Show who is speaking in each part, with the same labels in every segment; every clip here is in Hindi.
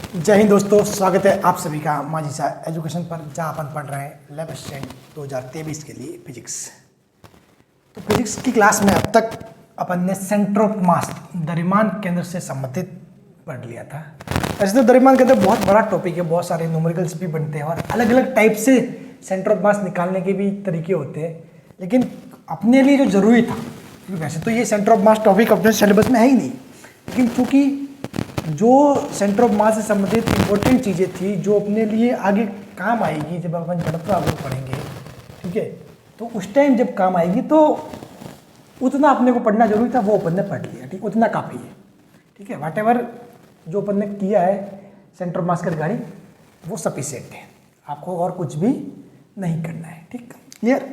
Speaker 1: जय हिंद दोस्तों, स्वागत है आप सभी का माजिसा एजुकेशन पर, जहाँ अपन पढ़ रहे हैं 11th स्टैंडर्ड 2023 के लिए फिजिक्स। तो फिजिक्स की क्लास में अब तक अपन ने सेंटर ऑफ मास, द्रव्यमान केंद्र से संबंधित पढ़ लिया था। ऐसे तो द्रव्यमान केंद्र बहुत बड़ा टॉपिक है, बहुत सारे न्यूमेरिकल्स भी बनते हैं और अलग अलग टाइप से सेंटर ऑफ मास निकालने के भी तरीके होते हैं, लेकिन अपने लिए जो जरूरी था, क्योंकि वैसे तो ये सेंटर ऑफ मास टॉपिक अपने सिलेबस में है ही नहीं, लेकिन चूँकि जो सेंटर ऑफ मास से संबंधित इंपॉर्टेंट चीज़ें थी जो अपने लिए आगे काम आएगी जब अपन जड़त्व आगे बढ़ेंगे, ठीक है, तो उस टाइम जब काम आएगी तो उतना अपने को पढ़ना जरूरी था, वो अपन ने पढ़ लिया, ठीक, उतना काफ़ी है, ठीक है। वाट एवर जो अपन ने किया है सेंटर ऑफ मास की रिगार्डिंग वो सफिशिएंट है, आपको और कुछ भी नहीं करना है, ठीक, क्लियर।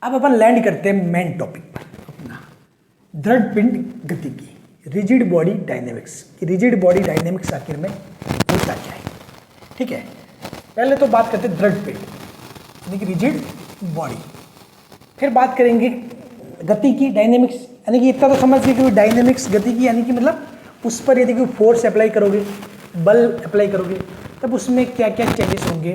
Speaker 1: अब अपन लैंड करते हैं मेन टॉपिक पर अपना, दृढ़ पिंड गतिकी, rigid body dynamics. Rigid body dynamics आखिर में होता क्या है, ठीक है। पहले तो बात करते हैं दृढ़ पिंड यानी कि रिजिड बॉडी, फिर बात करेंगे गति की, डायनेमिक्स, यानी कि इतना तो समझिए कि डायनेमिक्स गति की यानी कि मतलब उस पर यदि कोई फोर्स अप्लाई करोगे, बल अप्लाई करोगे, तब उसमें क्या क्या चेंजेस होंगे,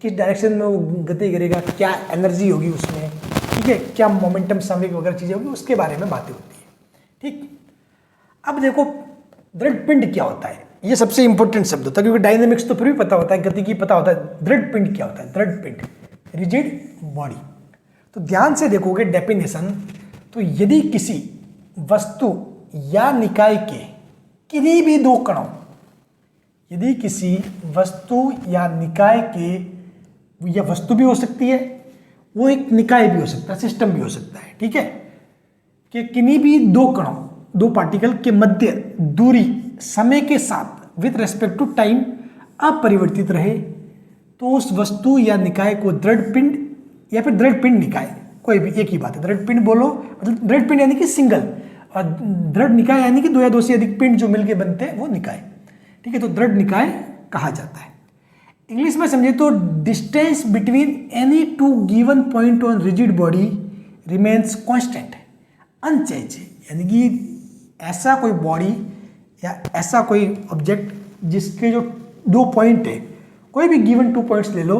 Speaker 1: किस डायरेक्शन में वो गति करेगा, क्या एनर्जी होगी उसमें, ठीक है, क्या मोमेंटम संवेग वगैरह चीज़ें होगी, उसके बारे में बातें होती है, ठीक। अब देखो दृढ़ पिंड क्या होता है, ये सबसे इंपॉर्टेंट शब्द होता है, क्योंकि डायनेमिक्स तो फिर भी पता होता है, गति की पता होता है, दृढ़ पिंड क्या होता है, दृढ़ पिंड, रिजिड बॉडी। तो ध्यान से देखोगे डेफिनेशन, तो यदि किसी वस्तु या निकाय के किन्हीं भी दो कणों, यदि किसी वस्तु या निकाय के, यह वस्तु भी हो सकती है, वो एक निकाय भी हो सकता है, सिस्टम भी हो सकता है, ठीक है, कि किन्हीं भी दो कणों, दो पार्टिकल के मध्य दूरी समय के साथ विथ रेस्पेक्ट टू टाइम अपरिवर्तित रहे, तो उस वस्तु या निकाय को दृढ़ पिंड या फिर दृढ़ पिंड निकाय, कोई भी एक ही बात है, दृढ़ पिंड बोलो, मतलब दृढ़ पिंड यानी कि सिंगल, और दृढ़ निकाय यानी कि दो या दो से अधिक पिंड जो मिलके बनते हैं वो निकाय, ठीक है, तो दृढ़ निकाय कहा जाता है। इंग्लिश में समझे तो distance between any two given point on rigid body remains constant, unchange, यानी कि ऐसा कोई बॉडी या ऐसा कोई ऑब्जेक्ट जिसके जो दो पॉइंट है, कोई भी गिवन टू पॉइंट्स ले लो,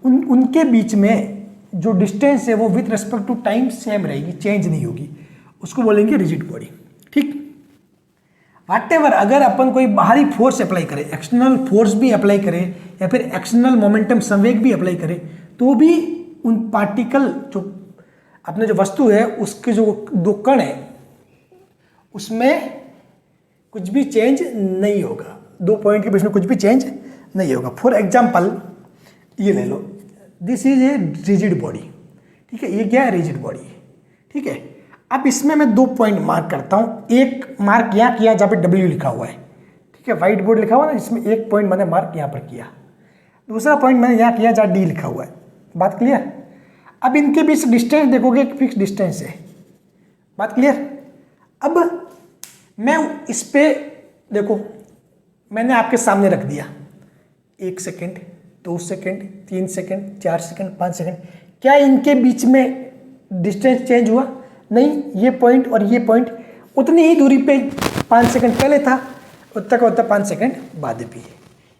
Speaker 1: उनके बीच में जो डिस्टेंस है वो with respect to time same रहेगी, चेंज नहीं होगी, उसको बोलेंगे रिजिड बॉडी, ठीक। वाट एवर अगर अपन कोई बाहरी फोर्स अप्लाई करें, एक्सटर्नल फोर्स भी अप्लाई करें या फिर एक्सटर्नल मोमेंटम संवेग भी अप्लाई करें, तो भी उन पार्टिकल जो अपने जो वस्तु है उसके जो दो कण है उसमें कुछ भी चेंज नहीं होगा, दो पॉइंट के बीच में कुछ भी चेंज नहीं होगा। फॉर एग्जाम्पल ये ले लो, this is a rigid body, ठीक है, ये क्या है, रिजिड बॉडी, ठीक है। अब इसमें मैं दो पॉइंट मार्क करता हूँ, एक मार्क यहाँ किया जहाँ पे W लिखा हुआ है, ठीक है, व्हाइट बोर्ड लिखा हुआ ना, इसमें एक पॉइंट मैंने मार्क यहाँ पर किया, दूसरा पॉइंट मैंने यहाँ किया जहाँ D लिखा हुआ है, बात क्लियर। अब इनके बीच डिस्टेंस देखोगे, एक फिक्स डिस्टेंस है, बात क्लियर। अब मैं इस पे देखो, मैंने आपके सामने रख दिया, 1 second, 2 second, 3 second, 4 second, 5 second, क्या इनके बीच में डिस्टेंस चेंज हुआ? नहीं, ये पॉइंट और ये पॉइंट उतनी ही दूरी पे 5 सेकेंड पहले था, उतना का उतना 5 सेकेंड बाद भी है,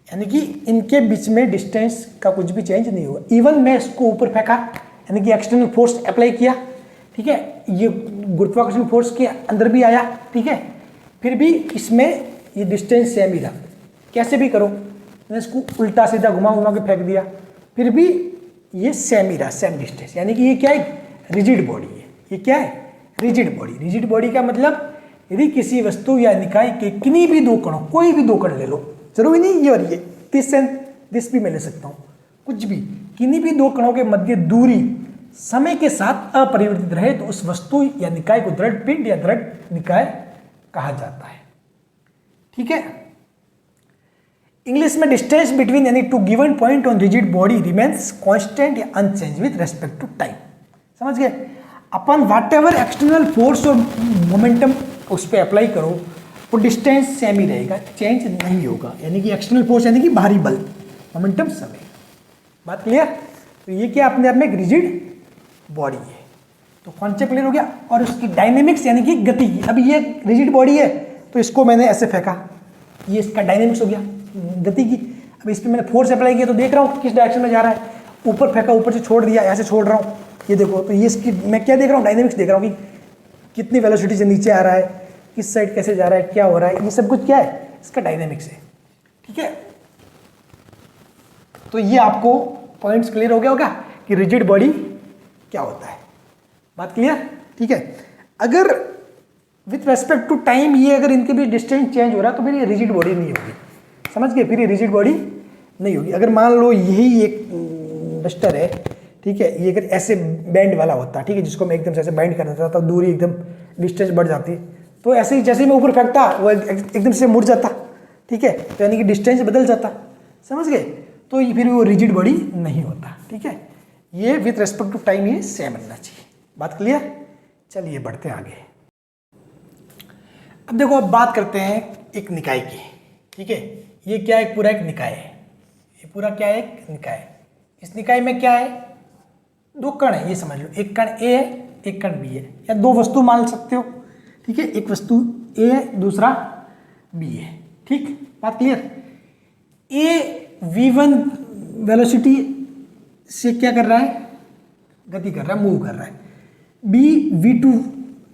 Speaker 1: यानी कि इनके बीच में डिस्टेंस का कुछ भी चेंज नहीं हुआ। इवन मैं इसको ऊपर फेंका, यानी कि एक्सटर्नल फोर्स अप्लाई किया, ठीक है, ये गुरुत्वाकर्षण फोर्स के अंदर भी आया, ठीक है, फिर भी इसमें ये डिस्टेंस सेम ही रहा, कैसे भी करो, मैंने इसको उल्टा सीधा घुमा के फेंक दिया, फिर भी ये सेम ही रहा, सेम डिस्टेंस, यानी कि ये क्या है, रिजिड बॉडी है। ये क्या है, रिजिड बॉडी। रिजिड बॉडी का मतलब यदि किसी वस्तु या निकाय के किन्हीं भी दो कणों, कोई भी दो कण ले लो, जरूरी नहीं ये और ये, दिस एंड दिस भी मैं ले सकता हूँ, कुछ भी, किन्हीं भी दो कणों के मध्य दूरी समय के साथ अपरिवर्तित रहे, तो उस वस्तु या निकाय को दृढ़ पिंड या दृढ़ निकाय कहा जाता है, ठीक है। इंग्लिश में distance between any two given point on rigid body remains constant या unchange with respect to time, समझ गए। अपन वाट एवर एक्सटर्नल फोर्स और मोमेंटम उस पर अप्लाई करो, वो डिस्टेंस सेम ही रहेगा, चेंज नहीं होगा, यानी कि एक्सटर्नल फोर्स यानी कि बाहरी बल, मोमेंटम समय, बात क्लियर। तो ये क्या अपने आप में एक रिजिड बॉडी है, तो कॉन्सेप्ट क्लियर हो गया। और उसकी डायनेमिक्स यानी कि गति की, अभी ये रिजिड बॉडी है तो इसको मैंने ऐसे फेंका, ये इसका डायनेमिक्स हो गया, गति की। अब इस पर मैंने फोर्स अप्लाई किया तो देख रहा हूँ किस डायरेक्शन में जा रहा है, ऊपर फेंका, ऊपर से छोड़ दिया, ऐसे छोड़ रहा हूँ, ये देखो। तो ये इसकी मैं क्या देख रहा हूँ, डायनेमिक्स देख रहा हूँ कि कितनी वेलोसिटी से नीचे आ रहा है, किस साइड कैसे जा रहा है, क्या हो रहा है, ये सब कुछ क्या है, इसका डायनेमिक्स है। ठीक है, तो ये आपको पॉइंट्स क्लियर हो गया होगा कि रिजिड बॉडी क्या होता है। बात क्लियर? ठीक है, अगर विथ रेस्पेक्ट टू टाइम ये अगर इनके बीच डिस्टेंस चेंज हो रहा है तो फिर ये रिजिड बॉडी नहीं होगी, समझ गए? फिर ये रिजिड बॉडी नहीं होगी। अगर मान लो यही एक डस्टर है, ठीक है, ये अगर ऐसे बैंड वाला होता, ठीक है, जिसको मैं एकदम से ऐसे बाइंड कर देता तो दूरी एकदम डिस्टेंस बढ़ जाती, तो ऐसे ही जैसे ही मैं ऊपर फेंकता वो एकदम से मुड़ जाता, ठीक है, तो यानी कि डिस्टेंस बदल जाता, समझ गए? तो ये फिर वो रिजिड बॉडी नहीं होता। ठीक है, ये विथ रेस्पेक्ट टू टाइम ये सेम रहना चाहिए। बात क्लियर? चलिए बढ़ते हैं आगे। अब देखो, अब बात करते हैं एक निकाय की। ठीक है, ये क्या है, पूरा एक निकाय है, ये पूरा क्या है, एक निकाय है। इस निकाय में क्या है, दो कण है, ये समझ लो, एक कण ए है, एक कण बी है, या दो वस्तु मान सकते हो। ठीक है, एक वस्तु ए है, दूसरा बी है। ठीक, बात क्लियर? ए v1 वेलोसिटी से क्या कर रहा है, गति कर रहा है, मूव कर रहा है। बी v2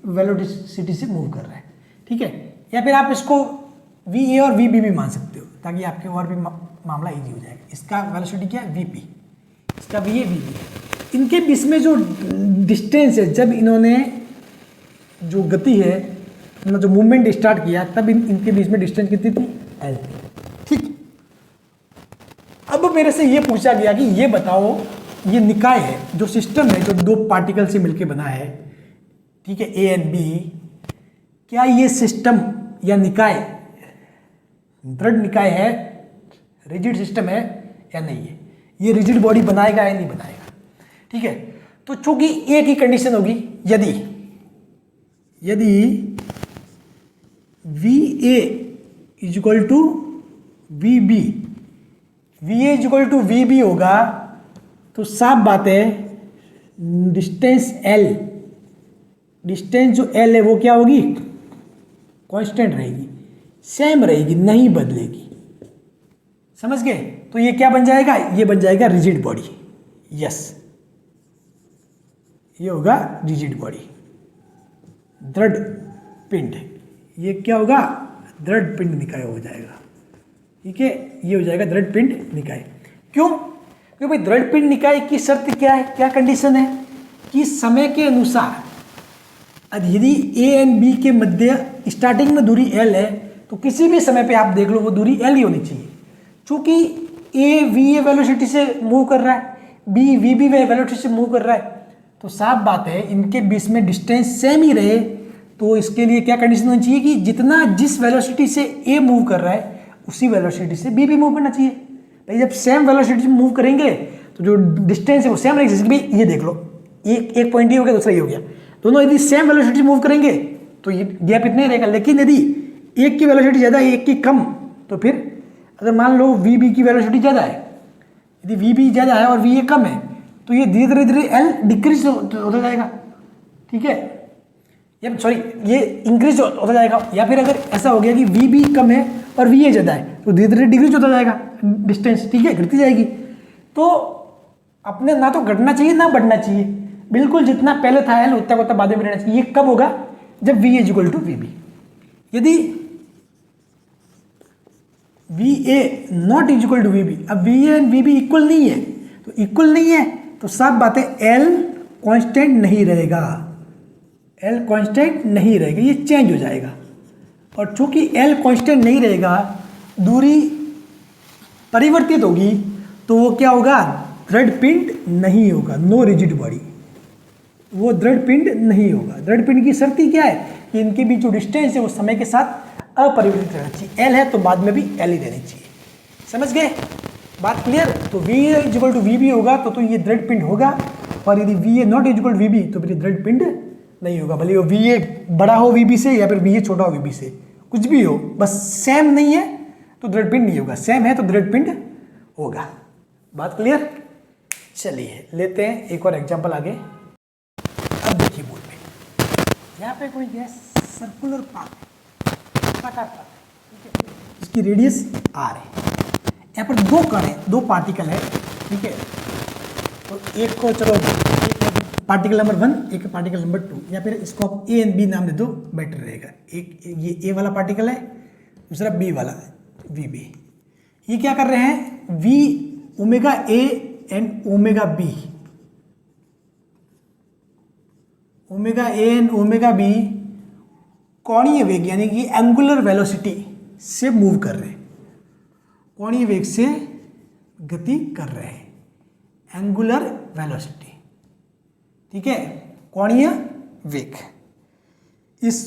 Speaker 1: वेलोसिटी से मूव कर रहा है। ठीक है, या फिर आप इसको va और vb भी मान सकते हो ताकि आपके और भी मामला इजी हो जाएगा। इसका वेलोसिटी क्या है, vp, इसका va vb। इनके बीच में जो डिस्टेंस है, जब इन्होंने जो गति है, मतलब जो मूवमेंट स्टार्ट किया, तब इनके बीच में डिस्टेंस कितनी थी, l। ठीक, अब मेरे से ये पूछा गया कि ये बताओ, ये निकाय है, जो सिस्टम है, जो दो पार्टिकल से मिलके बना है, ठीक है, ए एंड बी, क्या ये सिस्टम या निकाय दृढ़ निकाय है, रिजिड सिस्टम है या नहीं है, ये रिजिड बॉडी बनाएगा या नहीं बनाएगा। ठीक है, तो चूंकि ए की कंडीशन होगी, यदि V A is equal to V B, V A is equal to V B होगा, तो साफ बात है डिस्टेंस एल, डिस्टेंस जो एल है वो क्या होगी, कांस्टेंट रहेगी, सेम रहेगी, नहीं बदलेगी। समझ गए? तो ये क्या बन जाएगा, ये बन जाएगा रिजिड बॉडी। यस, ये होगा रिजिड बॉडी, दृढ़ पिंड। ये क्या होगा, दृढ़ पिंड निकाय हो जाएगा। ठीक है, ये हो जाएगा दृढ़ पिंड निकाय। क्यों? क्योंकि भाई दृढ़ पिंड निकाय की शर्त क्या है, क्या कंडीशन है कि समय के अनुसार यदि ए एंड बी के मध्य स्टार्टिंग में दूरी एल है, तो किसी भी समय पे आप देख लो वो दूरी एल ही होनी चाहिए। चूंकि ए वी ए वेलोसिटी से मूव कर रहा है, बी वी बी वेलोसिटी से मूव कर रहा है, तो साफ बात है इनके बीच में डिस्टेंस सेम ही रहे। तो इसके लिए क्या कंडीशन होनी चाहिए कि जितना जिस वेलोसिटी से ए मूव कर रहा है उसी वेलोसिटी से बी भी मूव करना चाहिए। भाई जब सेम वेलोसिटी से मूव करेंगे तो जो डिस्टेंस है वो सेम रहेगी। जैसे भाई ये देख लो, एक पॉइंट ये हो गया, दूसरा ये हो गया, दोनों यदि सेम वेलोसिटी मूव करेंगे तो ये गैप इतना ही रहेगा। लेकिन यदि एक की वेलोसिटी ज़्यादा है, एक की कम, तो फिर अगर मान लो वी बी की वेलोसिटी ज़्यादा है, यदि वी बी ज़्यादा है और वी ए कम है, तो ये धीरे धीरे एल डिक्रीज होता जाएगा। ठीक है, या सॉरी ये इंक्रीज होता जाएगा। या फिर अगर ऐसा हो गया कि वी बी कम है और वी ए ज़्यादा है, तो धीरे धीरे डिक्रीज होता जाएगा डिस्टेंस। ठीक है, घटती जाएगी। तो अपने ना तो घटना चाहिए ना बढ़ना चाहिए, बिल्कुल जितना पहले था एल उतना उतना बाद में रहना चाहिए। ये कब होगा, जब V is equal to V B. यदि V A not is equal to V B, अब V A and V B equal नहीं है, तो इक्वल नहीं है तो साफ बात है एल कांस्टेंट नहीं रहेगा, एल कांस्टेंट नहीं रहेगा, ये चेंज हो जाएगा। और चूंकि एल कांस्टेंट नहीं रहेगा, दूरी परिवर्तित होगी, तो वो क्या होगा, दृढ़ पिंड नहीं होगा, नो रिजिड बॉडी, वो दृढ़ पिंड नहीं होगा। दृढ़ पिंड की शर्त ही क्या है कि इनके बीच जो डिस्टेंस है वो समय के साथ अपरिवर्तित रहना चाहिए। एल है तो बाद में भी एल ही रहनी चाहिए। समझ गए? बात क्लियर? तो V A is equal to V B होगा तो ये दृढ़ पिंड होगा, और यदि V A not is equal to V B तो फिर दृढ़ पिंड नहीं होगा। भले वो वी ए बड़ा हो वी बी से या फिर वी ए छोटा हो वी बी से, कुछ भी हो, बस सेम नहीं है तो दृढ़ पिंड नहीं होगा, सेम है तो दृढ़ पिंड होगा। बात क्लियर? चलिए लेते हैं एक और एग्जाम्पल आगे। अब देखिए बोर्ड में, यहाँ पे कोई गैस सर्कुलर पाथ है, ठीक है, इसकी रेडियस आर है। यहाँ पर दो कण है, दो पार्टिकल है, ठीक है। तो एक को चलो, एक पार्टिकल नंबर 1, एक पार्टिकल नंबर 2, या फिर इसको आप ए एंड बी नाम दे दो, बेटर रहेगा। एक ये ए वाला पार्टिकल है, दूसरा बी वाला वी बी। ये क्या कर रहे हैं, V omega A and omega B, omega A and omega B कोणीय वेग यानी कि एंगुलर वेलोसिटी से मूव कर रहे हैं, कोणीय वेग से गति कर रहे हैं, एंगुलर वेलोसिटी, ठीक है, कोणीय वेग। इस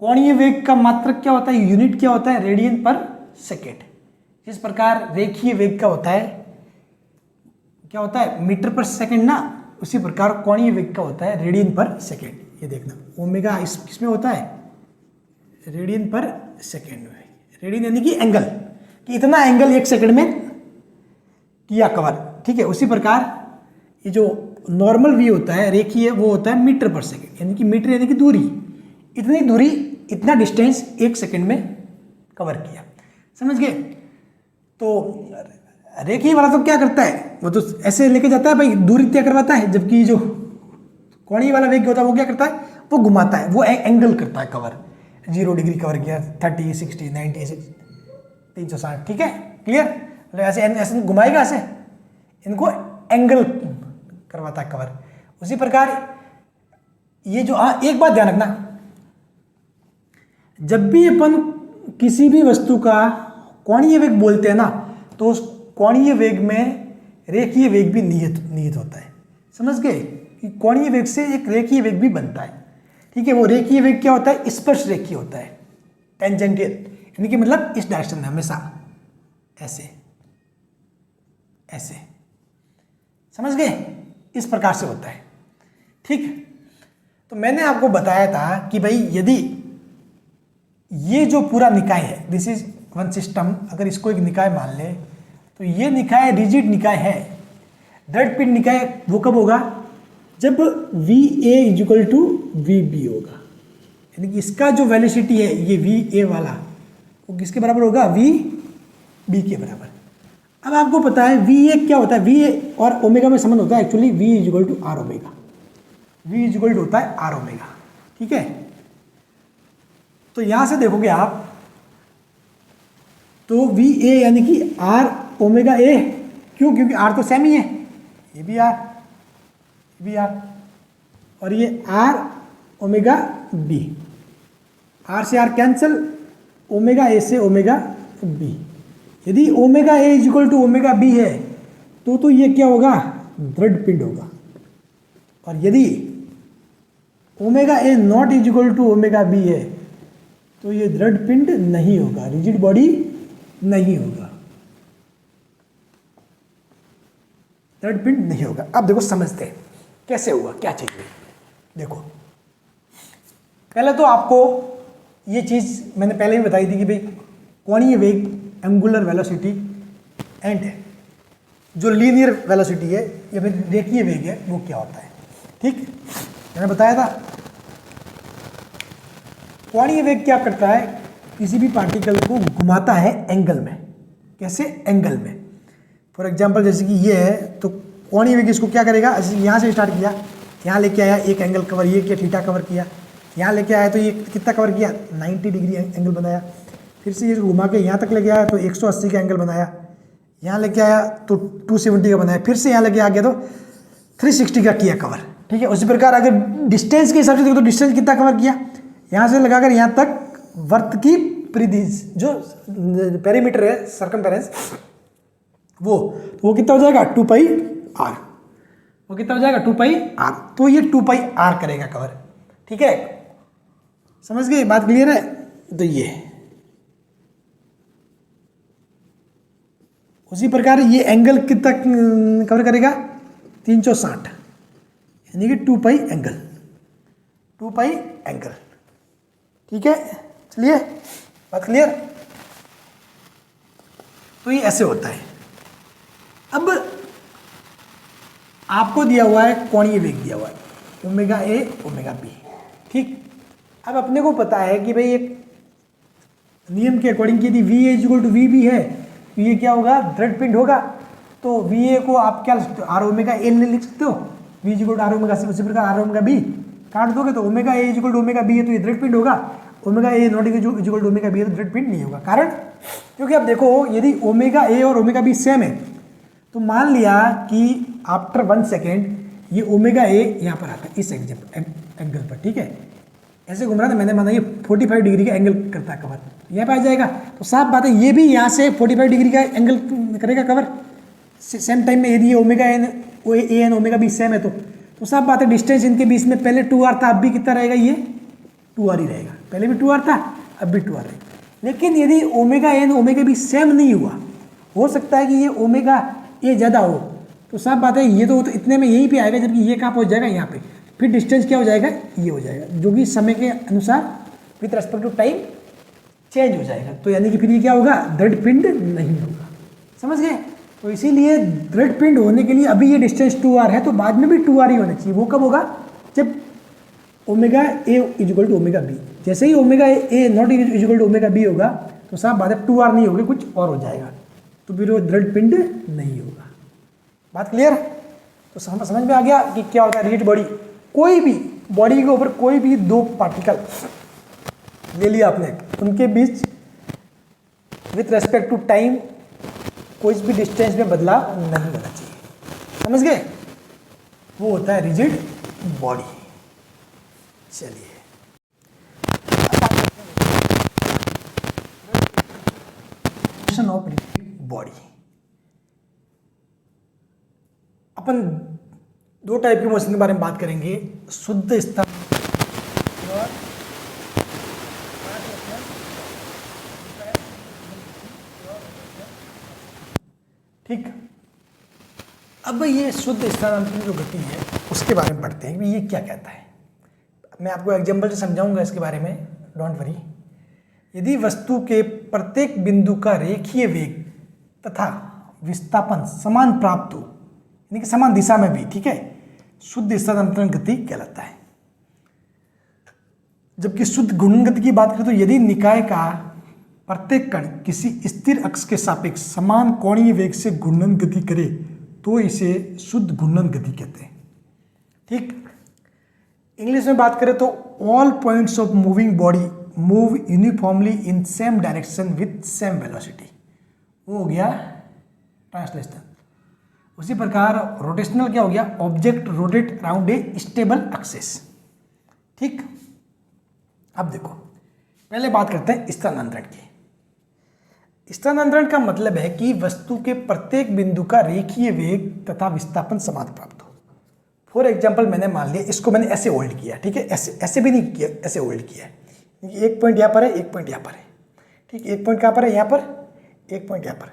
Speaker 1: कोणीय वेग का मात्रक क्या होता है, यूनिट क्या होता है, रेडियन पर सेकेंड। जिस प्रकार रेखीय वेग का होता है, क्या होता है, मीटर पर सेकेंड ना, उसी प्रकार कोणीय वेग का होता है रेडियन पर सेकेंड। ये देखना, ओमेगा किसमें होता है, रेडियन पर सेकेंड में। रेडियन यानी कि एंगल, कि इतना एंगल 1 सेकेंड में किया कवर, ठीक है। उसी प्रकार ये जो नॉर्मल वी होता है, रेखीय, वो होता है मीटर पर सेकेंड, यानी कि मीटर यानी कि दूरी, इतनी दूरी, इतना डिस्टेंस 1 सेकेंड में कवर किया, समझ गए। तो रेखीय वाला तो क्या करता है, वो तो ऐसे लेके जाता है भाई, दूरी तय करवाता है, जबकि जो कोणीय वाला वेग होता है वो क्या करता है, वो घुमाता है, वो एंगल करता है कवर। 0 डिग्री कवर किया, 30, 60, 90, 360, ठीक है, क्लियर। ऐसे ऐसे घुमाएगा, ऐसे इनको एंगल करवाता है कवर। उसी प्रकार ये जो एक बात ध्यान रखना, जब भी अपन किसी भी वस्तु का कोणीय वेग बोलते हैं ना, तो उस कोणीय वेग में रेखीय वेग भी निहित होता है, समझ गए। कि कोणीय वेग से एक रेखीय वेग भी बनता है, ठीक है। वो रेखीय वेग क्या होता है, स्पर्श रेखीय होता है, टेंजेंटियल, यानी कि मतलब इस डायरेक्शन में हमेशा ऐसे ऐसे, समझ गए, इस प्रकार से होता है, ठीक। तो मैंने आपको बताया था कि भाई यदि ये जो पूरा निकाय है, दिस इज वन सिस्टम, अगर इसको एक निकाय मान ले, तो ये निकाय रिजिड निकाय है। दृढ़ पिंड निकाय वो कब होगा, जब V A equal to V B होगा, यानी कि इसका जो वेलोसिटी है, ये वी ए वाला, वो किसके बराबर होगा, वी बी के बराबर। अब आपको पता है वी ए क्या होता है, वी ए और ओमेगा में संबंध होता है actually, V equal to R omega, V equal to होता है आर ओमेगा, ठीक है। तो यहां से देखोगे आप, तो वी ए यानी कि आर ओमेगा ए, क्यों, क्योंकि आर तो सेम ही है, ये भी आर, ये भी आर, और ये आर ओमेगा बी, आर से आर कैंसल, ओमेगा ए से ओमेगा बी। यदि omega A is equal to omega B है, तो ये क्या होगा, दृढ़ पिंड होगा। और यदि omega A not is equal to omega B है, तो ये दृढ़ पिंड नहीं होगा, रिजिड बॉडी नहीं होगा, दृढ़ पिंड नहीं होगा। अब देखो समझते हैं कैसे हुआ, क्या चाहिए। देखो पहले तो आपको ये चीज मैंने पहले ही बताई थी कि भाई कोणीय वेग, एंगुलर वेलोसिटी एंड जो लीनियर वेलोसिटी है या फिर रेखीय वेग है, वो क्या होता है, ठीक। मैंने बताया था कोणीय वेग क्या करता है, किसी भी पार्टिकल को घुमाता है एंगल में। कैसे, एंगल में। फॉर एग्जांपल जैसे कि ये है, तो कोणीय वेग इसको क्या करेगा, जैसे यहाँ से स्टार्ट किया, यहाँ लेके आया, एक एंगल कवर ये किया, थीटा कवर किया, यहाँ लेके आया तो ये कितना कवर किया, 90 डिग्री एंगल बनाया। फिर से ये घुमा के यहाँ तक लेके आया तो 180 का एंगल बनाया, यहाँ लेके आया तो 270 का बनाया, फिर से यहाँ लेके आ गया तो 360 का किया कवर, ठीक है। उसी प्रकार अगर डिस्टेंस के हिसाब से देखो तो डिस्टेंस कितना कवर किया, यहाँ से लगाकर यहाँ तक वर्त की परिधि जो पेरीमीटर है, सर्कमफेरेंस, वो कितना हो जाएगा, 2 पाई आर, वो कितना हो जाएगा, 2 पाई आर। तो ये 2 पाई आर करेगा कवर, ठीक है, समझ गए, बात क्लियर है। तो ये उसी प्रकार ये एंगल कितना कवर करेगा, 360, यानी कि 2 पाई एंगल, 2 पाई एंगल, ठीक है। चलिए बात क्लियर। तो ये ऐसे होता है। अब आपको दिया हुआ है कोणीय वेग दिया हुआ है, ओमेगा ए ओमेगा बी, ठीक। अब अपने को पता है कि भाई एक नियम के अकॉर्डिंग यदि V A equal to V B है, ये क्या होगा, दृढ़ पिंड होगा। तो वी ए को आप क्या लिख सकते हो, आर ओमेगा ए लिख सकते हो, V is equal to R omega C, उसी प्रकार आर ओमेगा बी काट दोगे तो omega A is equal to omega B है तो ये दृढ़ पिंड होगा, omega A not is equal to omega B है तो दृढ़ पिंड नहीं होगा। कारण क्योंकि अब देखो यदि ओमेगा ए और ओमेगा बी सेम है तो मान लिया कि आफ्टर 1 सेकेंड ये ओमेगा ए यहाँ पर आता है इस एंगल पर, ठीक है, ऐसे घूम रहा था, मैंने माना ये 45 डिग्री का एंगल करता है कवर, यहाँ पे आ जाएगा। तो साफ बात है ये भी यहाँ से 45 डिग्री का एंगल करेगा कवर सेम टाइम में, यदि ये omega and omega B same है तो साफ बात है डिस्टेंस इनके बीच में पहले 2r था, अब भी कितना रहेगा, ये 2r ही रहेगा, पहले भी 2r था अब भी 2r रहेगा। लेकिन यदि omega and omega B same नहीं हुआ, हो सकता है कि ये ओमेगा ए ज़्यादा हो, तो साफ बात है ये तो इतने में यहीं पे आएगा, जबकि ये कहाँ पहुँच जाएगा, यहाँ पे, फिर डिस्टेंस क्या हो जाएगा, ये हो जाएगा, जो कि समय के अनुसार with respect to time change हो जाएगा। तो यानी कि फिर ये क्या होगा, दृढ़ पिंड नहीं होगा, समझ गए। तो इसीलिए दृढ़ पिंड होने के लिए अभी ये डिस्टेंस 2r है तो बाद में भी 2r ही होना चाहिए। वो कब होगा, जब omega A is equal to omega B, जैसे ही omega A not is equal to omega B होगा तो साफ बात है 2r नहीं होगा, कुछ और हो जाएगा, तो फिर वो दृढ़ पिंड नहीं होगा। बात क्लियर है। तो समझ में आ गया कि क्या होता है रिजिड बॉडी। कोई भी बॉडी के ऊपर कोई भी दो पार्टिकल ले लिया आपने, उनके बीच विथ रेस्पेक्ट टू टाइम कोई भी डिस्टेंस में बदलाव नहीं होना चाहिए, समझ गए, वो होता है रिजिड बॉडी। चलिए ऑफ रिजिड बॉडी, अपन दो टाइप के मोशन के बारे में बात करेंगे, शुद्ध स्तर और ठीक। अब ये शुद्ध स्थानांतरण जो गति है उसके बारे में पढ़ते हैं कि ये क्या कहता है। मैं आपको एग्जांपल से समझाऊंगा इसके बारे में, डोंट वरी। यदि वस्तु के प्रत्येक बिंदु का रेखीय वेग तथा विस्थापन समान प्राप्त हो, यानी कि समान दिशा में भी, ठीक है, शुद्ध स्थानांतरण गति कहलाता है। जबकि शुद्ध घूर्णन गति की बात करें तो यदि निकाय का प्रत्येक कण किसी स्थिर अक्ष के सापेक्ष समान कोणीय वेग से घूर्णन गति करे तो इसे शुद्ध घूर्णन गति कहते हैं, ठीक। इंग्लिश में बात करें तो all points of moving body move uniformly in same direction with same velocity, वो हो गया ट्रांसलेशन। उसी प्रकार रोटेशनल क्या हो गया, object rotate around a stable axis, ठीक। अब देखो पहले बात करते हैं स्थानांतरण की। स्थानांतरण का मतलब है कि वस्तु के प्रत्येक बिंदु का रेखीय वेग तथा विस्थापन समान प्राप्त हो। फॉर एग्जाम्पल मैंने मान लिया इसको मैंने ऐसे होल्ड किया, ठीक है, ऐसे भी नहीं किया, ऐसे होल्ड किया है, एक पॉइंट यहाँ पर है, एक पॉइंट यहाँ पर है, ठीक, एक पॉइंट कहाँ पर है, यहाँ पर, एक पॉइंट यहाँ पर।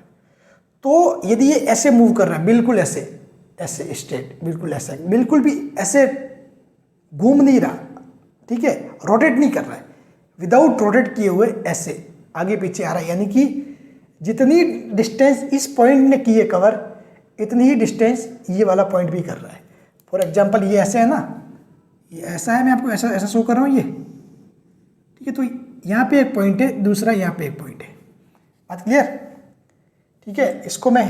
Speaker 1: तो यदि ये ऐसे मूव कर रहा है, बिल्कुल ऐसे ऐसे स्ट्रेट, बिल्कुल ऐसे, बिल्कुल भी ऐसे घूम नहीं रहा, ठीक है, रोटेट नहीं कर रहा है, विदाउट रोटेट किए हुए ऐसे आगे पीछे आ रहा है, यानी कि जितनी डिस्टेंस इस पॉइंट ने की है कवर, इतनी ही डिस्टेंस ये वाला पॉइंट भी कर रहा है। फॉर एग्जांपल ये ऐसे है ना, ये ऐसा है, मैं आपको ऐसा ऐसा शो कर रहा हूँ ये, ठीक है। तो यहाँ पे एक पॉइंट है, दूसरा यहाँ पे एक पॉइंट है, बात क्लियर, ठीक है। इसको मैं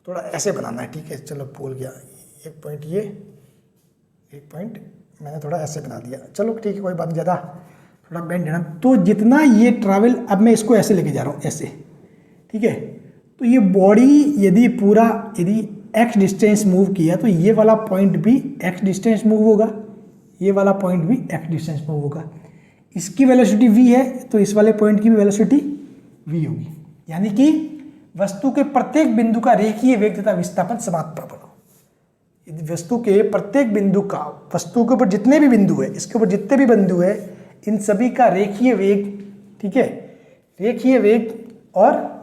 Speaker 1: थोड़ा ऐसे बनाना है, ठीक है, चलो भूल गया, एक पॉइंट ये, एक पॉइंट मैंने थोड़ा ऐसे बना दिया, चलो ठीक है, कोई बात नहीं, ज़्यादा थोड़ा बेंड है ना। तो जितना ये ट्रैवल, अब मैं इसको ऐसे लेके जा रहा हूँ ऐसे, ठीक है। तो ये बॉडी यदि पूरा यदि x डिस्टेंस मूव किया तो ये वाला पॉइंट भी x डिस्टेंस मूव होगा, ये वाला पॉइंट भी x डिस्टेंस मूव होगा। इसकी वेलोसिटी v है तो इस वाले पॉइंट की भी वेलोसिटी v होगी, यानी कि वस्तु के प्रत्येक बिंदु का रेखीय वेग तथा विस्थापन समान प्राप्त हो। यदि वस्तु के प्रत्येक बिंदु का, वस्तु के ऊपर जितने भी बिंदु है, इसके ऊपर जितने भी बिंदु है, इन सभी का रेखीय वेग, ठीक है, रेखीय वेग और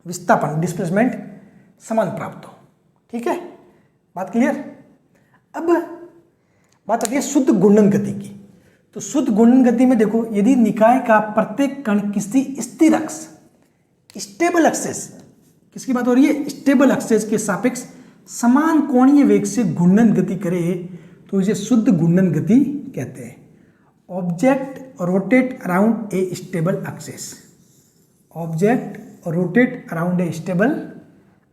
Speaker 1: विस्थापन डिस्प्लेसमेंट समान प्राप्त हो, ठीक है, बात क्लियर। अब बात आती है शुद्ध घूर्णन गति की। तो शुद्ध घूर्णन गति में देखो, यदि निकाय का प्रत्येक कण किसी स्थिर अक्ष, स्टेबल एक्सेस, किसकी बात हो रही है, स्टेबल एक्सेस के सापेक्ष समान कोणीय वेग से घूर्णन गति करे तो इसे शुद्ध घूर्णन गति कहते हैं। Object rotate around a stable axis, object rotate around a stable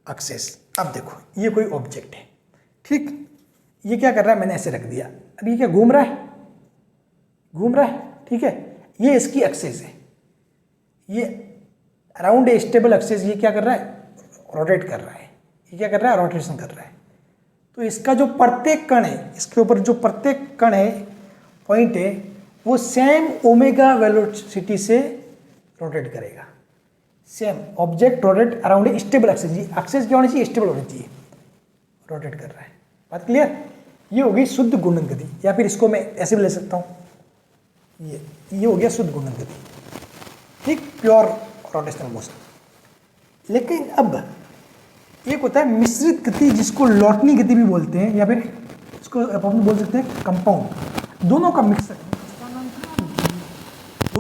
Speaker 1: axis. अब देखो ये कोई ऑब्जेक्ट है, ठीक, ये क्या कर रहा है, मैंने ऐसे रख दिया, अब ये क्या घूम रहा है, घूम रहा है, ठीक है, ये इसकी एक्सिस है, ये अराउंड ए स्टेबल एक्सिस ये क्या कर रहा है, रोटेट कर रहा है, ये क्या कर रहा है, रोटेशन कर रहा है। तो इसका जो प्रत्येक कण है, इसके ऊपर जो प्रत्येक कण है, पॉइंट है, वो सेम ओमेगा वेलोसिटी से रोटेट करेगा। Same object rotate around a stable axis, axis क्या होनी चाहिए, स्टेबल होनी चाहिए, रोटेट कर रहा है। बात क्लियर? ये हो गई शुद्ध घूर्णन गति, या फिर इसको मैं ऐसे भी ले सकता हूँ, ये हो गया शुद्ध घूर्णन गति, ठीक, प्योर रोटेशनल मोशन। लेकिन अब एक होता है मिश्रित गति, जिसको लौटनी गति भी बोलते हैं, या फिर इसको अपन बोल सकते हैं कंपाउंड, दोनों का मिक्सर है,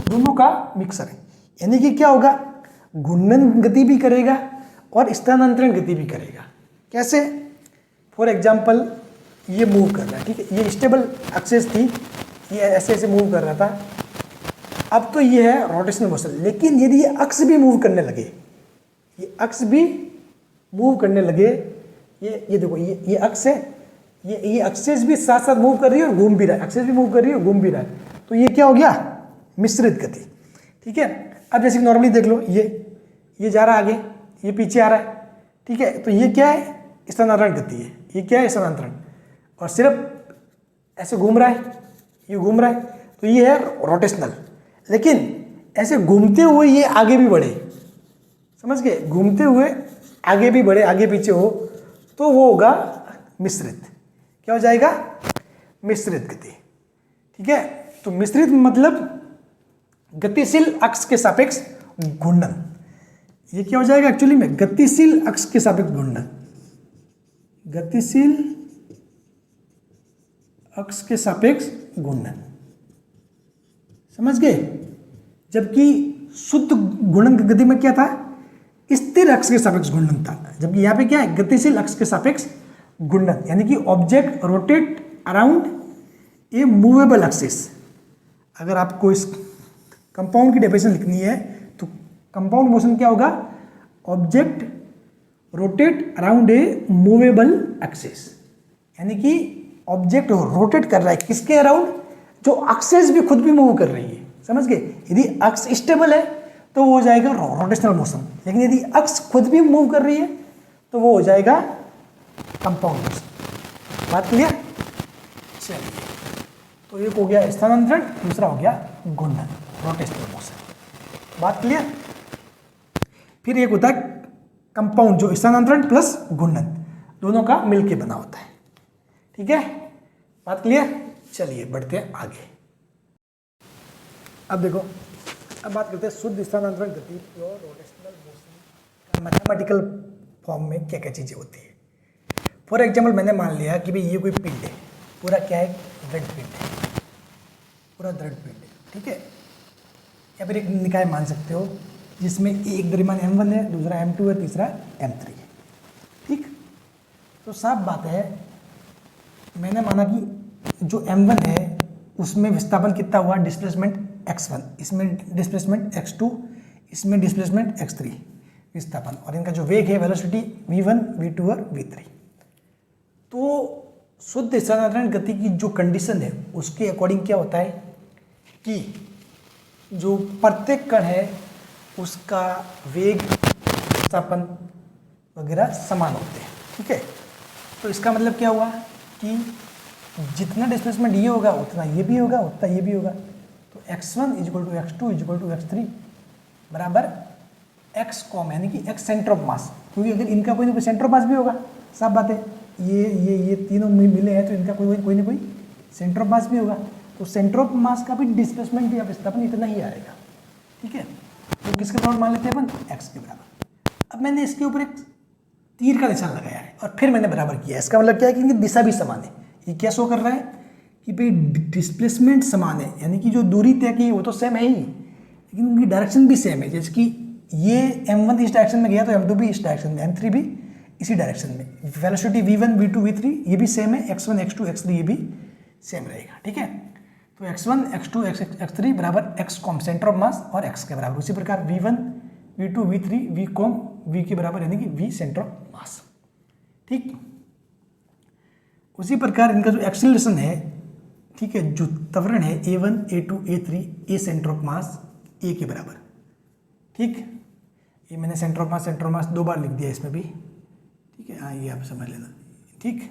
Speaker 1: दोनों का मिक्सर है। यानी कि क्या होगा, घूर्णन गति भी करेगा और स्थानांतरण गति भी करेगा। कैसे? फॉर एग्जाम्पल ये मूव कर रहा है, ठीक है, ये स्टेबल एक्सिस थी, ये ऐसे ऐसे मूव कर रहा था, अब तो ये है रोटेशनल मोशन। लेकिन यदि ये अक्ष भी मूव करने लगे, ये अक्ष भी मूव करने लगे, ये देखो, ये अक्ष है, ये एक्सिस भी साथ साथ मूव कर रही है और घूम भी रहा है, एक्सिस भी मूव कर रही है और घूम भी रहा है, तो ये क्या हो गया, मिश्रित गति, ठीक है। अब जैसे कि नॉर्मली देख लो, ये जा रहा है आगे, ये पीछे आ रहा है, ठीक है, तो ये क्या है, स्थानांतरण गति है, ये क्या है, स्थानांतरण, और सिर्फ ऐसे घूम रहा है, ये घूम रहा है, तो ये है रोटेशनल। लेकिन ऐसे घूमते हुए ये आगे भी बढ़े, समझ गए, घूमते हुए आगे भी बढ़े, आगे पीछे हो, तो वो होगा मिश्रित। क्या हो जाएगा, मिश्रित गति, ठीक है। तो मिश्रित मतलब गतिशील अक्ष के सापेक्ष घूर्णन, ये क्या हो जाएगा एक्चुअली में, गतिशील अक्ष के सापेक्ष घूर्णन, गतिशील अक्ष के सापेक्ष घूर्णन, समझ गए। जबकि शुद्ध घूर्णन गति में क्या था, स्थिर अक्ष के सापेक्ष घूर्णन था, जबकि यहाँ पे क्या है, गतिशील अक्ष के सापेक्ष घूर्णन, यानी कि ऑब्जेक्ट रोटेट अराउंड ए मूवेबल एक्सिस। अगर आपको इस कंपाउंड की डेफिनेशन लिखनी है तो कंपाउंड मोशन क्या होगा, ऑब्जेक्ट रोटेट अराउंड ए मूवेबल एक्सिस, यानी कि ऑब्जेक्ट रोटेट कर रहा है किसके अराउंड, जो एक्सिस भी खुद भी मूव कर रही है, समझ गए। यदि अक्ष स्टेबल है तो वो हो जाएगा रोटेशनल मोशन, लेकिन यदि अक्ष खुद भी मूव कर रही है तो वो हो जाएगा कंपाउंड मोशन। बात क्लियर? चलिए, तो एक हो गया स्थानांतरण, दूसरा हो गया घूर्णन, रोटेशनल मोशन। बात क्लियर? फिर एक होता है कंपाउंड, जो स्थानांतरण प्लस घूर्णन दोनों का मिलके बना होता है, ठीक है। बात क्लियर? चलिए बढ़ते हैं आगे। अब देखो, अब बात करते हैं शुद्ध स्थानांतरण गति, प्योर रोटेशनल मोशन का मैथमेटिकल फॉर्म में क्या क्या चीज़ें होती है। फॉर एग्जाम्पल मैंने मान लिया कि भाई ये कोई पिंड है, पूरा क्या है, दृढ़ पिंड है, पूरा दृढ़ पिंड है, ठीक है। या फिर एक निकाय मान सकते हो जिसमें एक द्रव्यमान m1 है, दूसरा m2 है, तीसरा m3 है, ठीक। तो साफ बात है, मैंने माना कि जो m1 है उसमें विस्थापन कितना हुआ, डिस्प्लेसमेंट x1, इसमें डिस्प्लेसमेंट x2, इसमें डिस्प्लेसमेंट x3 विस्थापन, और इनका जो वेग है वेलोसिटी v1, v2 और v3। तो शुद्ध स्थानांतरण गति की जो कंडीशन है उसके अकॉर्डिंग क्या होता है कि जो प्रत्येक कण है उसका वेग, विस्थापन वगैरह समान होते हैं, ठीक है। तो इसका मतलब क्या हुआ कि जितना डिस्प्लेसमेंट ये होगा उतना ये भी होगा, उतना ये भी होगा। तो x1 equal to x2 equal to x3 बराबर x कॉम, यानी कि x सेंटर ऑफ मास, क्योंकि अगर इनका कोई ना कोई सेंटर ऑफ मास भी होगा, साफ बात है, ये तीनों मिले हैं तो इनका कोई ना कोई सेंटर ऑफ मास भी होगा। तो सेंटर ऑफ मास का भी डिस्प्लेसमेंट या विस्थापन इतना ही आएगा, ठीक है। तो किसके बराबर मान लेते हैं अपन, x के बराबर। अब मैंने इसके ऊपर एक तीर का निशान लगाया है और फिर मैंने बराबर किया, इसका मतलब क्या है कि इनकी दिशा भी समान है। ये क्या शो कर रहा है कि भाई डिस्प्लेसमेंट समान है, यानी कि जो दूरी तय की वो तो सेम है ही, लेकिन उनकी डायरेक्शन भी सेम है। जैसे कि ये m1 इस डायरेक्शन में गया तो m2 भी इस डायरेक्शन में, m3 भी इसी डायरेक्शन में, वेलोसिटी v1, v2, v3 ये भी सेम है, x1, x2, x3 ये भी सेम रहेगा, ठीक है। तो x1, x2, x3 बराबर x com centre of mass और x के बराबर। उसी प्रकार v1, V2 V3 V com V के बराबर यानी कि V सेंटर ऑफ मास। ठीक, उसी प्रकार इनका जो एक्सीलरेशन है, ठीक है, जो त्वरण है A1 A2 A3 A centre of mass A के बराबर। ठीक, ये मैंने सेंटर ऑफ मास 2 बार लिख दिया इसमें भी। ठीक है, हाँ ये आप समझ लेना। ठीक,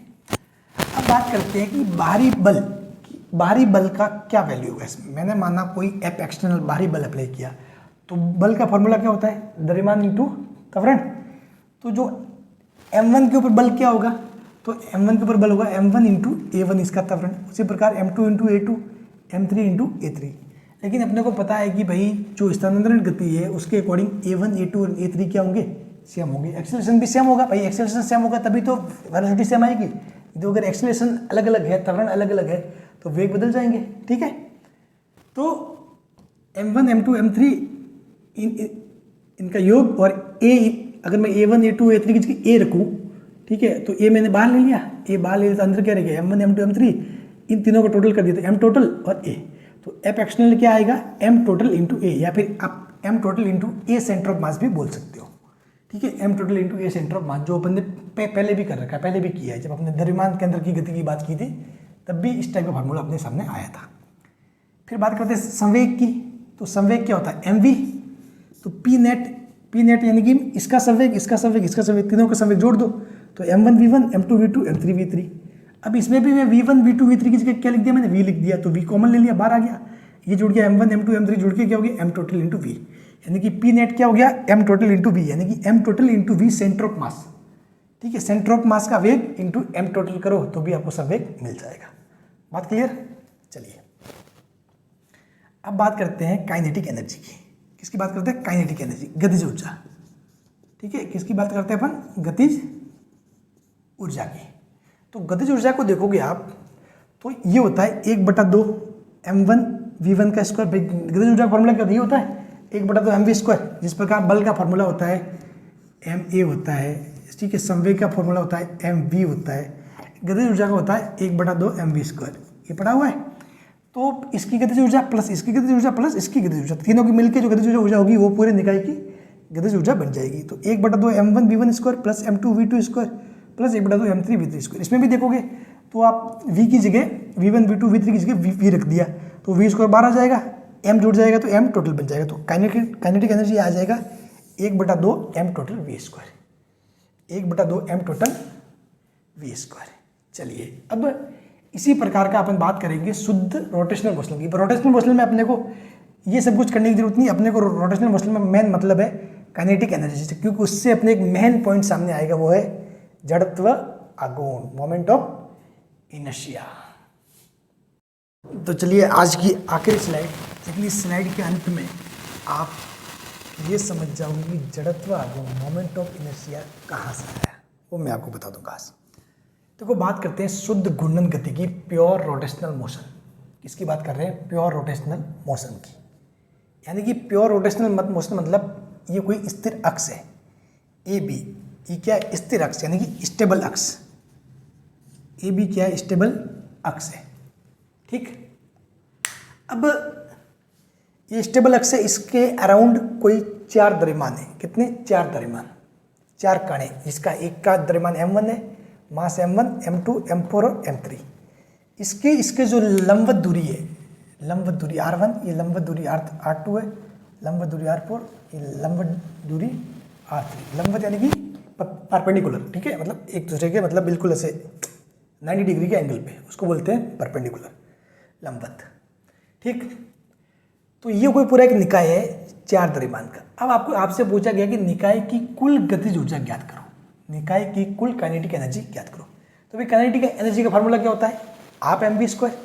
Speaker 1: अब बात करते हैं कि बाहरी बल का क्या वैल्यू होगा इसमें। मैंने माना कोई एफ एक्सटर्नल बाहरी बल अप्लाई किया, तो बल का फॉर्मूला क्या होता है, द्रव्यमान इंटू त्वरण। तो जो m1 के ऊपर बल क्या होगा, तो m1 के ऊपर बल होगा m1 इंटू A1 इसका त्वरण। उसी प्रकार m2 into A2, m3 into A3। लेकिन अपने को पता है कि भाई जो स्थानांतरण गति है उसके अकॉर्डिंग A1 A2 और A3 क्या होंगे, सेम होंगे। एक्सेलरेशन भी सेम होगा भाई, एक्सेलरेशन सेम होगा तभी तो वेलोसिटी सेम आएगी। तो अगर एक्सेलरेशन अलग अलग है, त्वरण अलग अलग है, तो वेग बदल जाएंगे। ठीक है, तो m1 m2 m3 इनका योग और a, अगर मैं A1 A2 A3 की जगह a रखूँ, ठीक है, तो a मैंने बाहर ले लिया, a बाहर ले लिया तो अंदर क्या रह गया, m1 m2 m3, इन तीनों को टोटल कर दिया तो m टोटल और a। तो एफ एक्सटर्नल क्या आएगा, m टोटल इंटू a, या फिर आप m total into a centre of mass भी बोल सकते हो। ठीक है, m total into a centre of mass, जो अपन ने पहले भी कर रखा है, पहले भी किया है। जब अपने द्रव्यमान के अंदर की गति की बात की थी तब भी इस टाइप का फार्मूला अपने सामने आया था। फिर बात करते हैं संवेग की। तो संवेग क्या होता है, mv। तो पी नेट यानी कि इसका संवेग, तीनों का संवेग जोड़ दो तो m1 v1 m2 v2 m3 v3। अब इसमें भी मैं v1 v2 v3 की जगह क्या लिख दिया, मैंने v लिख दिया, तो v कॉमन ले लिया, बाहर आ गया, ये जुड़ गया m1 m2 m3 जुड़ के क्या हो गया m टोटल इंटू v, यानी कि पी नेट क्या हो गया m टोटल इंटू v, यानी कि m total into v centre of mass. ठीक है, सेंटर ऑफ मास का वेग इंटू m टोटल करो तो भी आपको संवेग मिल जाएगा। बात क्लियर। चलिए अब बात करते हैं काइनेटिक एनर्जी की। किसकी बात करते हैं, काइनेटिक एनर्जी, गतिज ऊर्जा। ठीक है, किसकी बात करते हैं अपन, गतिज ऊर्जा की। तो गतिज ऊर्जा को देखोगे आप तो ये होता है 1/2 m1 v1 का स्क्वायर। गतिज ऊर्जा का फॉर्मूला क्या होता है 1/2 mv स्क्वायर। जिस प्रकार बल का फॉर्मूला होता है ma होता है, ठीक है, संवेग का फॉर्मूला होता है mv होता है, गतिज ऊर्जा का होता है 1/2 mv स्क्वायर। ये पढ़ा हुआ है। तो इसकी गतिज ऊर्जा प्लस इसकी गतिज ऊर्जा प्लस इसकी गतिज ऊर्जा, तीनों की मिलकर जो गतिज ऊर्जा होगी वो पूरे निकाय की गतिज ऊर्जा बन जाएगी। तो 1/2 m1 v1 square plus m2 v2 square plus 1/2 m3 v3 square. इसमें भी देखोगे तो आप v की जगह v1 v2 v3 की जगह v रख दिया तो v स्क्वायर बाहर आ जाएगा, m जुड़ जाएगा तो m टोटल बन जाएगा। तो काइनेटिक एनर्जी आ जाएगा 1/2 m total v square, 1/2 m total v square. चलिए अब इसी प्रकार का अपन बात करेंगे शुद्ध रोटेशनल मोशन की। रोटेशनल मोशन में अपने को ये सब कुछ करने की जरूरत नहीं। अपने को रोटेशनल मोशन में मेन मतलब है काइनेटिक एनर्जी से, क्योंकि उससे अपने एक मेन पॉइंट सामने आएगा, वो है जड़त्व आघूर्ण, मोमेंट ऑफ इनर्शिया। तो चलिए आज की आखिरी स्लाइड, लेकिन इस स्लाइड के अंत में आप ये समझ जाओगे कि जड़त्व आघूर्ण, मोमेंट ऑफ इनर्शिया कहाँ से आया, वो मैं आपको बता दूंगा आज। देखो बात करते हैं शुद्ध घूर्णन गति की, प्योर रोटेशनल मोशन। किसकी बात कर रहे हैं, प्योर रोटेशनल मोशन की। यानी कि प्योर रोटेशनल मोशन मतलब ये कोई स्थिर अक्ष है ए बी, ये क्या है, स्थिर अक्ष यानी कि स्टेबल अक्ष। ए बी क्या है, स्टेबल अक्ष है। ठीक, अब ये स्टेबल अक्ष है, इसके अराउंड कोई 4 द्रव्यमान है। कितने, 4 द्रव्यमान, 4 कण है, जिसका एक का द्रव्यमान m1 है, मास m1 m2 m4 और m3। इसके जो लंबवत दूरी है, लंबवत दूरी r1, ये लंबवत दूरी r2 है, लंबवत दूरी r4, ये लंबवत दूरी r3। लंबवत यानी कि परपेंडिकुलर, ठीक है, मतलब एक दूसरे के मतलब बिल्कुल ऐसे 90 डिग्री के एंगल पे, उसको बोलते हैं परपेंडिकुलर, लंबवत। ठीक, तो ये कोई पूरा एक निकाय है 4 द्रव्यमान का। अब आपसे पूछा गया कि निकाय की कुल गतिज ऊर्जा ज्ञात करो, निकाय की कुल काइनेटिक एनर्जी ज्ञात करो। तो भाई काइनेटिक एनर्जी का फार्मूला क्या होता है, आप mv स्क्वायर।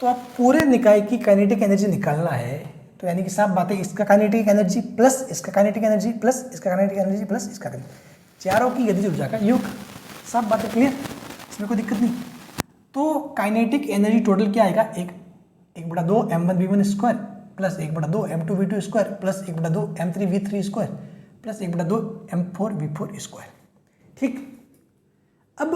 Speaker 1: तो आप पूरे निकाय की काइनेटिक एनर्जी निकालना है, तो यानी कि साफ बात है, इसका काइनेटिक एनर्जी प्लस इसका काइनेटिक एनर्जी प्लस इसका काइनेटिक एनर्जी प्लस इसका, चारों की गतिज ऊर्जा का योग। साफ बात है, क्लियर, इसमें कोई दिक्कत नहीं। तो काइनेटिक एनर्जी टोटल क्या आएगा, 1/2 m1 v1 square plus 1/2 m2 v2 square plus 1/2 m3 v3 square plus 1/2 m4 v4 square. ठीक, अब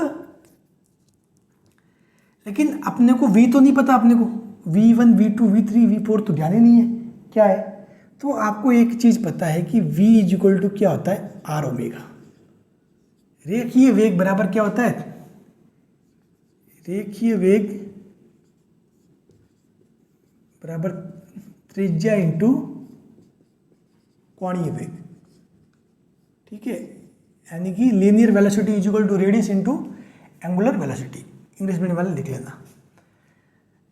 Speaker 1: लेकिन अपने को v तो नहीं पता, अपने को v1 v2 v3 v4 तो ध्यान ही नहीं है क्या है। तो आपको एक चीज़ पता है कि v इज इक्वल टू क्या होता है, आर ओमेगा। रेखीय वेग बराबर क्या होता है, रेखीय वेग बराबर त्रिज्या इंटू कोणीय वेग, ठीक है। यानी कि linear velocity is equal to radius into angular velocity, English medium वाले लिख लेना।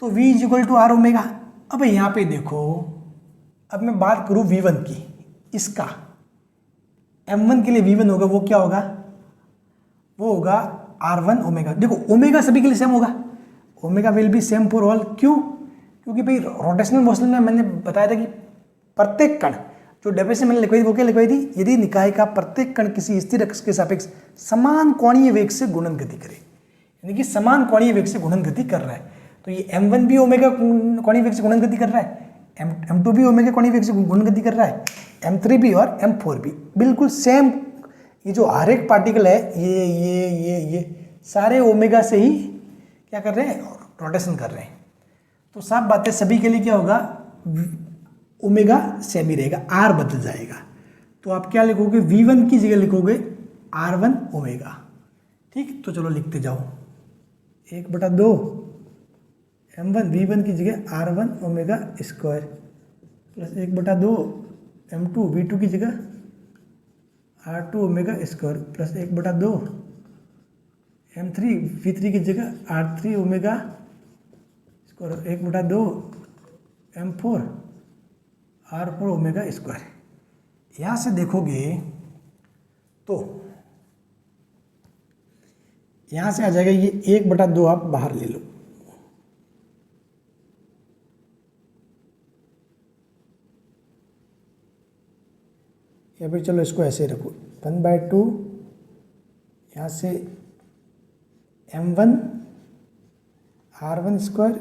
Speaker 1: तो v is equal to R omega. अब यहाँ पे देखो, अब मैं बात करूँ v1 की, इसका m1 के लिए v1 होगा, वो क्या होगा, वो होगा r1 ओमेगा। देखो ओमेगा सभी के लिए सेम होगा, omega will be same for all. क्यों? क्योंकि भाई रोटेशनल मोशन में मैंने बताया था कि प्रत्येक कण, जो डेफिनेशन मैंने लिखवाई थी वो क्या लिखवाई थी, यदि निकाय का प्रत्येक कण किसी स्थिर अक्ष के सापेक्ष समान कोणीय वेग से गुणन गति करे, यानी कि समान कोणीय वेग से गुणन गति कर रहा है, तो ये m1 भी ओमेगा कोणीय वेग से गुणन गति कर रहा है, m2 भी ओमेगा कोणीय वेग से गुणन गति कर रहा है, m3 भी और m4 भी बिल्कुल सेम। ये जो हर एक पार्टिकल है, ये सारे ओमेगा से ही क्या कर रहे हैं, रोटेशन कर रहे हैं। तो साफ बात है, सभी के लिए क्या होगा, ओमेगा सेम ही रहेगा, आर बदल जाएगा। तो आप क्या लिखोगे, v1 की जगह लिखोगे r1 ओमेगा, ठीक। तो चलो लिखते जाओ, 1/2 m1 v1 की जगह r1 omega square plus 1/2 m2 v2 की जगह r2 omega square plus 1/2 m3 v3 की जगह r3 omega square 1/2 m4 r4 omega square. यहाँ से देखोगे तो यहाँ से आ जाएगा ये 1/2, आप बाहर ले लो, या फिर चलो इसको ऐसे रखो 1/2, यहाँ से m1 r1 square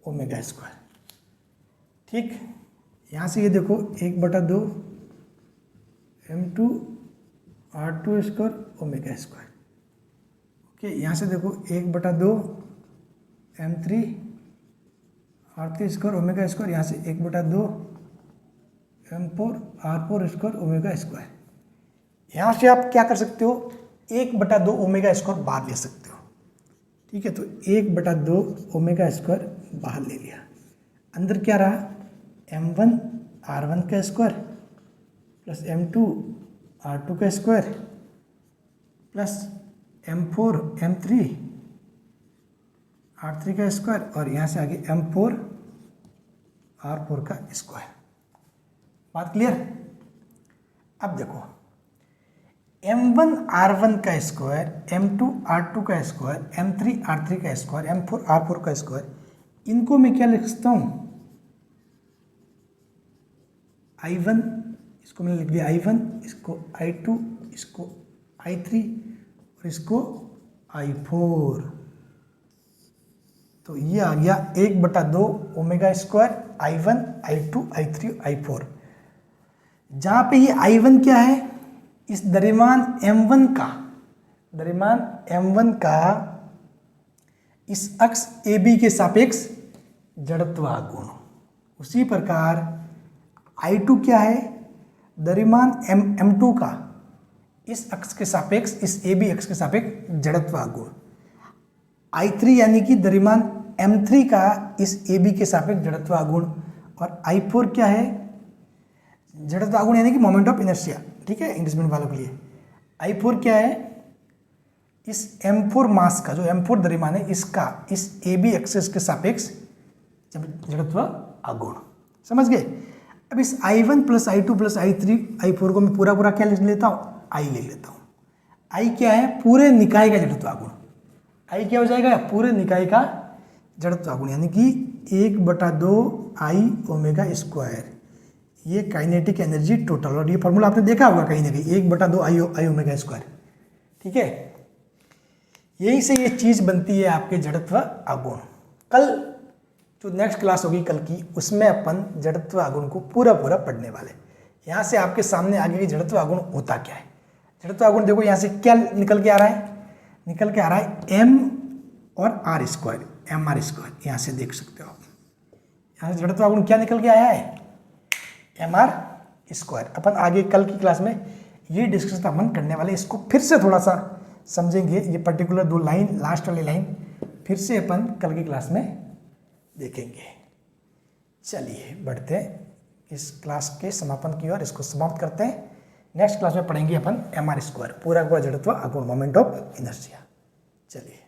Speaker 1: omega square, ठीक। यहाँ से ये देखो 1/2 m2 r2 square omega square, okay. यहाँ से देखो 1/2 m3 r3 square omega square, यहाँ से 1/2 m4 r4 square omega square. यहाँ से आप क्या कर सकते हो, 1/2 ओमेगा स्क्वायर बाहर ले सकते हो, ठीक है। तो 1/2 ओमेगा स्क्वायर बाहर ले लिया, अंदर क्या रहा, m1 r1 का स्क्वायर प्लस m2 r2 का square plus m4 m3 r3 का स्क्वायर, और यहाँ से आगे m4 r4 का स्क्वायर। बात क्लियर? अब देखो m1 r1 का स्क्वायर, m2 r2 का स्क्वायर, m3 r3 का स्क्वायर, m4 r4 का स्क्वायर, इनको मैं क्या लिख सकता हूँ, I1, इसको मैंने लिख दिया I1, इसको I2, इसको I3 और इसको I4। तो ये आ गया 1/2 omega square I1, I2, I3, I4। जहाँ पे ये I1 क्या है, इस द्रव्यमान M1 का इस अक्ष AB के सापेक्ष जड़त्वाघूर्ण। उसी प्रकार I2 क्या है, द्रव्यमान M2 का इस अक्ष के सापेक्ष, इस AB अक्ष के सापेक्ष जड़त्वाघूर्ण। I3 यानी कि द्रव्यमान M3 का इस AB के सापेक्ष जड़त्वाघूर्ण, और I4 क्या है, जड़त्वाघूर्ण यानी कि मोमेंट ऑफ इनर्शिया, ठीक है, इंग्लिश मीडियम वालों के लिए। I4 क्या है, इस M4 मास का, जो M4 द्रव्यमान है, इसका इस AB एक्सिस के सापेक्ष जड़त्वाघूर्ण। समझ गए? अब इस I1 plus I2 plus I3 I4 को मैं पूरा क्या लिख लेता हूँ, I ले लेता हूँ। I क्या है, पूरे निकाय का जड़त्वाघूर्ण। I क्या हो जाएगा, पूरे निकाय का जड़त्वाघूर्ण, यानी कि 1/2 I ओमेगा स्क्वायर। ये काइनेटिक एनर्जी टोटल, और ये फॉर्मूला आपने देखा होगा कहीं ना कहीं, 1/2 I ओमेगा स्क्वायर, ठीक है। यही से ये चीज़ बनती है आपके जड़त्वाघूर्ण। कल जो नेक्स्ट क्लास होगी कल की, उसमें अपन जड़त्वाघूर्ण को पूरा पढ़ने वाले। यहाँ से आपके सामने आगे की जड़त्वाघूर्ण होता क्या है। जड़त्वाघूर्ण देखो, यहाँ से क्या निकल के आ रहा है, निकल के आ रहा है M और R स्क्वायर, MR स्क्वायर। यहाँ से देख सकते हो आप, यहाँ से जड़त्वाघूर्ण क्या निकल के आया है, mr स्क्वायर। अपन आगे कल की क्लास में ये डिस्कशन अपन करने वाले, इसको फिर से थोड़ा सा समझेंगे, ये पर्टिकुलर दो लाइन, लास्ट वाली लाइन फिर से अपन कल की क्लास में देखेंगे। चलिए बढ़ते हैं इस क्लास के समापन की ओर, इसको समाप्त करते हैं। नेक्स्ट क्लास में पढ़ेंगे अपन mr स्क्वायर, पूरा का पूरा जड़त्व, अकॉर्डिंग मोमेंट ऑफ इनर्शिया। चलिए।